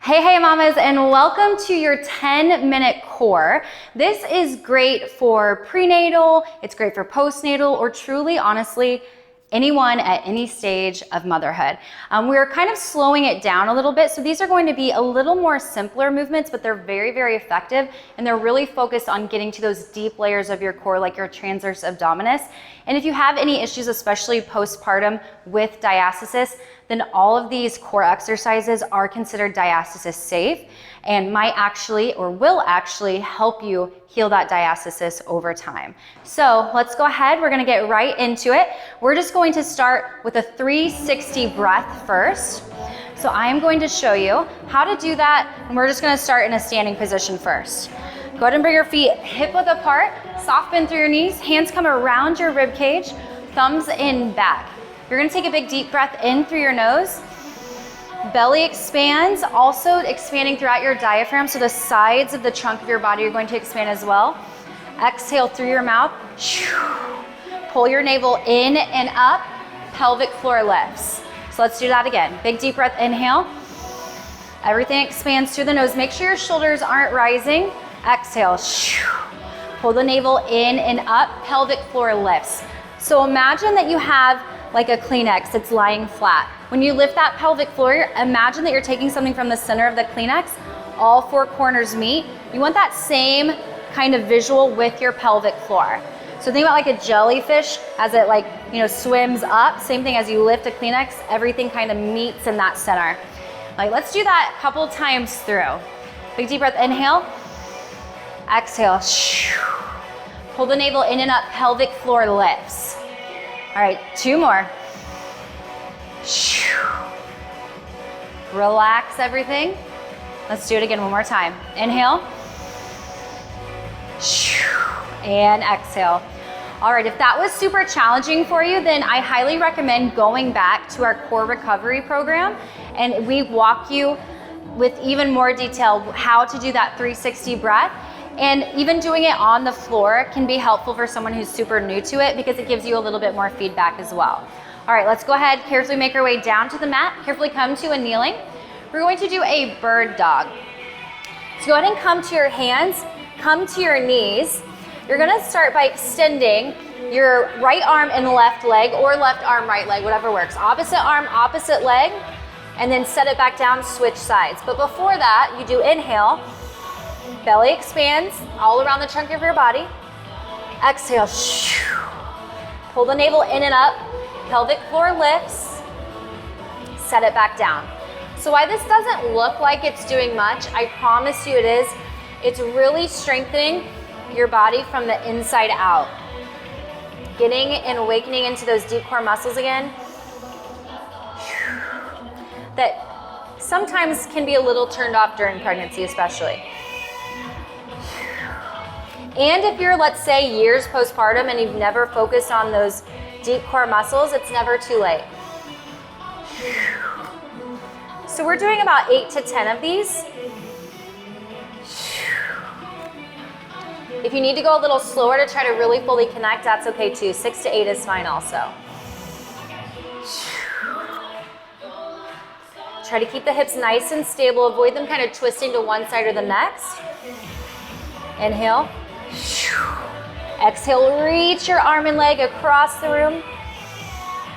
Hey mamas, and welcome to your 10-minute core. This is great for prenatal, it's great for postnatal, or truly, honestly, anyone at any stage of motherhood. We're kind of slowing it down a little bit, so these are going to be a little more simpler movements, but they're very, very effective, and they're really focused on getting to those deep layers of your core, like your transverse abdominis. And if you have any issues, especially postpartum with diastasis, then all of these core exercises are considered diastasis safe and might actually or will actually help you heal that diastasis over time. So let's go ahead. We're going to get right into it. We're just going to start with a 360 breath first. So I am going to show you how to do that, and we're just going to start in a standing position first. Go ahead and bring your feet hip width apart, soft bend through your knees, hands come around your rib cage, thumbs in back. You're gonna take a big deep breath in through your nose. Belly expands, also expanding throughout your diaphragm, so the sides of the trunk of your body are going to expand as well. Exhale through your mouth. Pull your navel in and up, pelvic floor lifts. So let's do that again. Big deep breath, inhale. Everything expands through the nose. Make sure your shoulders aren't rising. Exhale. Pull the navel in and up, pelvic floor lifts. So imagine that you have like a Kleenex that's lying flat. When you lift that pelvic floor, imagine that you're taking something from the center of the Kleenex, all four corners meet. You want that same kind of visual with your pelvic floor. So think about like a jellyfish as it swims up. Same thing as you lift a Kleenex, everything kind of meets in that center. Let's do that a couple times through. Big deep breath, inhale. Exhale. Pull the navel in and up, pelvic floor lifts. All right, two more. Relax everything. Let's do it again one more time. Inhale. And exhale. All right, if that was super challenging for you, then I highly recommend going back to our core recovery program, and we walk you with even more detail how to do that 360 breath. And even doing it on the floor can be helpful for someone who's super new to it because it gives you a little bit more feedback as well. All right, let's go ahead, carefully make our way down to the mat, carefully come to a kneeling. We're going to do a bird dog. So go ahead and come to your hands, come to your knees. You're gonna start by extending your right arm and left leg, or left arm, right leg, whatever works. Opposite arm, opposite leg, and then set it back down, switch sides. But before that, you do inhale. Belly expands all around the trunk of your body. Exhale. Pull the navel in and up. Pelvic floor lifts. Set it back down. So why this doesn't look like it's doing much, I promise you it is. It's really strengthening your body from the inside out. Getting and awakening into those deep core muscles again. That sometimes can be a little turned off during pregnancy especially. And if you're, let's say, years postpartum and you've never focused on those deep core muscles, it's never too late. So we're doing about 8 to 10 of these. If you need to go a little slower to try to really fully connect, that's okay too. 6 to 8 is fine also. Try to keep the hips nice and stable. Avoid them kind of twisting to one side or the next. Inhale. Exhale, reach your arm and leg across the room.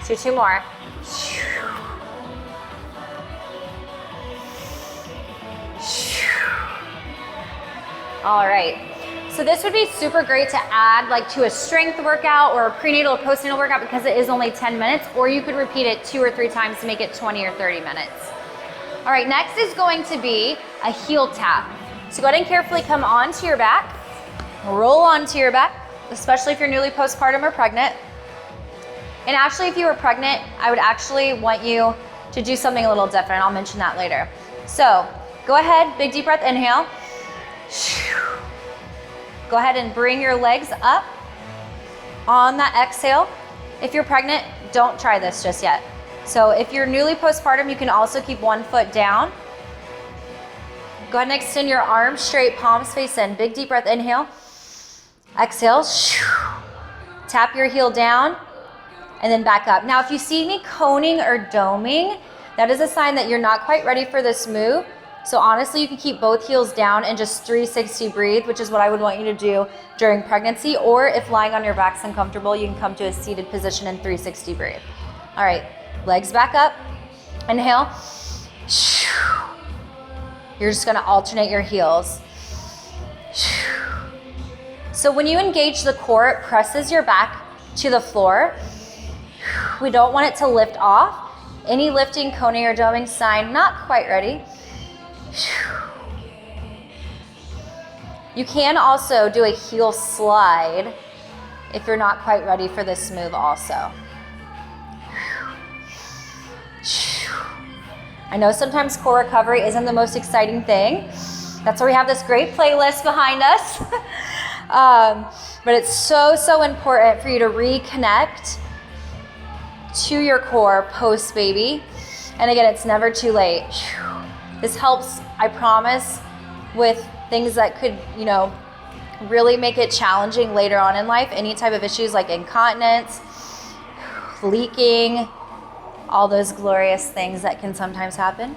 Do two more. All right. So this would be super great to add to a strength workout or a prenatal or postnatal workout because it is only 10 minutes, or you could repeat it 2 or 3 times to make it 20 or 30 minutes. All right, next is going to be a heel tap. So go ahead and carefully come onto your back. Roll onto your back, especially if you're newly postpartum or pregnant. And actually, if you were pregnant, I would actually want you to do something a little different. I'll mention that later. So go ahead, big deep breath, inhale. Go ahead and bring your legs up on that exhale. If you're pregnant, don't try this just yet. So if you're newly postpartum, you can also keep one foot down. Go ahead and extend your arms straight, palms face in. Big deep breath, inhale. Exhale, tap your heel down, and then back up. Now, if you see me coning or doming, that is a sign that you're not quite ready for this move. So honestly, you can keep both heels down and just 360 breathe, which is what I would want you to do during pregnancy, or if lying on your back's uncomfortable, you can come to a seated position and 360 breathe. All right, legs back up, inhale. You're just gonna alternate your heels. So when you engage the core, it presses your back to the floor. We don't want it to lift off. Any lifting, coning, or doming sign, not quite ready. You can also do a heel slide if you're not quite ready for this move also. I know sometimes core recovery isn't the most exciting thing. That's why we have this great playlist behind us. But it's so important for you to reconnect to your core post-baby. And again, it's never too late. This helps, I promise, with things that could, really make it challenging later on in life. Any type of issues like incontinence, leaking, all those glorious things that can sometimes happen.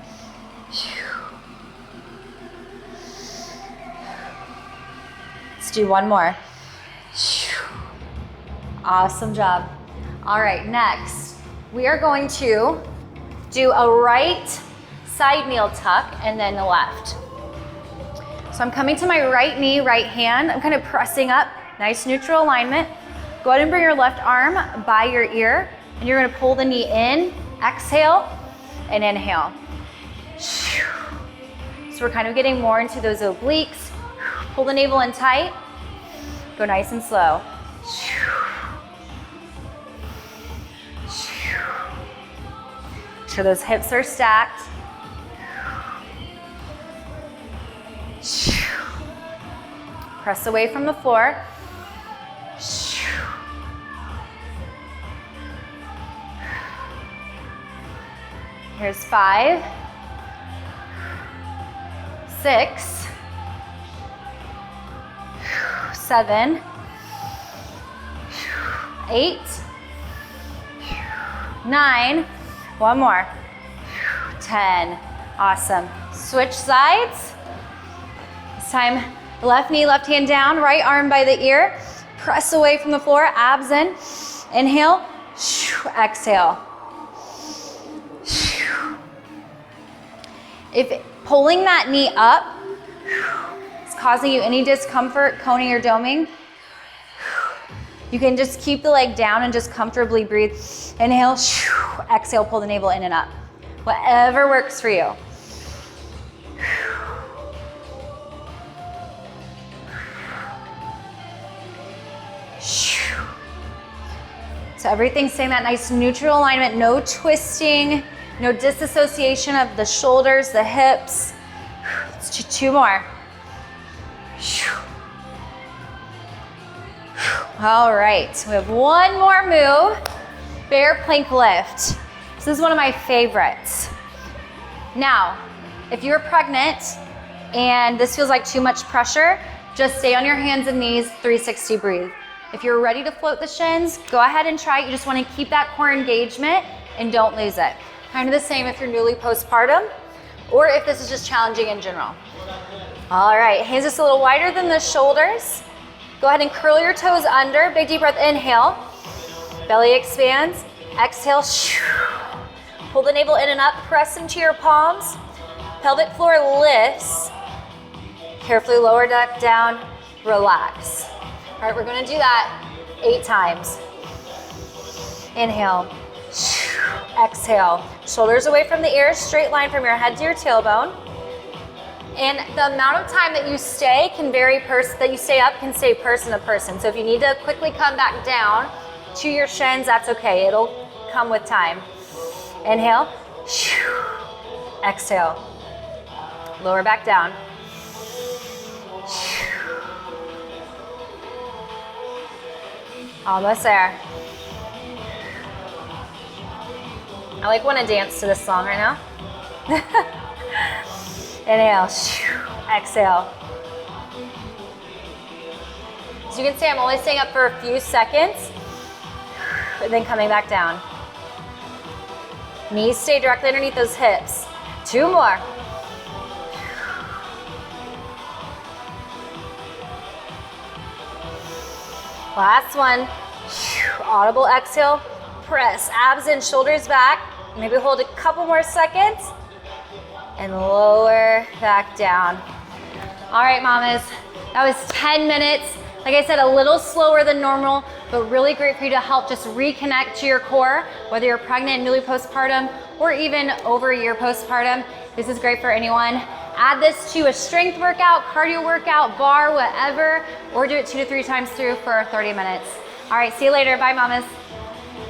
Let's do one more. Awesome job. All right, next, we are going to do a right side kneel tuck and then the left. So I'm coming to my right knee, right hand. I'm kind of pressing up, nice neutral alignment. Go ahead and bring your left arm by your ear, and you're gonna pull the knee in, exhale, and inhale. So we're kind of getting more into those obliques. Pull the navel in tight. Go nice and slow. So those hips are stacked. Press away from the floor. Here's 5, 6, 7, 8, 9, one more, 10. Awesome. Switch sides. This time, left knee, left hand down, right arm by the ear. Press away from the floor, abs in. Inhale, exhale. If pulling that knee up is causing you any discomfort, coning or doming, you can just keep the leg down and just comfortably breathe. Inhale, exhale, pull the navel in and up. Whatever works for you. So everything's staying that nice neutral alignment, no twisting, no disassociation of the shoulders, the hips. Let's do 2 more. All right, we have one more move, bear plank lift. This is one of my favorites. Now, if you're pregnant and this feels like too much pressure, just stay on your hands and knees, 360 breathe. If you're ready to float the shins, go ahead and try it. You just want to keep that core engagement and don't lose it. Kind of the same if you're newly postpartum or if this is just challenging in general. All right, hands just a little wider than the shoulders. Go ahead and curl your toes under. Big deep breath, inhale. Belly expands. Exhale. Pull the navel in and up. Press into your palms. Pelvic floor lifts. Carefully lower back down. Relax. All right, we're gonna do that 8 times. Inhale. Exhale. Shoulders away from the ears. Straight line from your head to your tailbone. And the amount of time that you stay can vary, that you stay up can stay person to person. So if you need to quickly come back down to your shins, that's okay. It'll come with time. Inhale. Exhale. Lower back down. Almost there. I want to dance to this song right now. Inhale, exhale. So you can see I'm only staying up for a few seconds and then coming back down. Knees stay directly underneath those hips. 2 more. Last one. Audible exhale. Press abs in, shoulders back. Maybe hold a couple more seconds and lower back down. All right, mamas, that was 10 minutes. Like I said, a little slower than normal, but really great for you to help just reconnect to your core, whether you're pregnant, newly postpartum, or even over a year postpartum. This is great for anyone. Add this to a strength workout, cardio workout, bar, whatever, or do it 2 to 3 times through for 30 minutes. All right, see you later. Bye, mamas.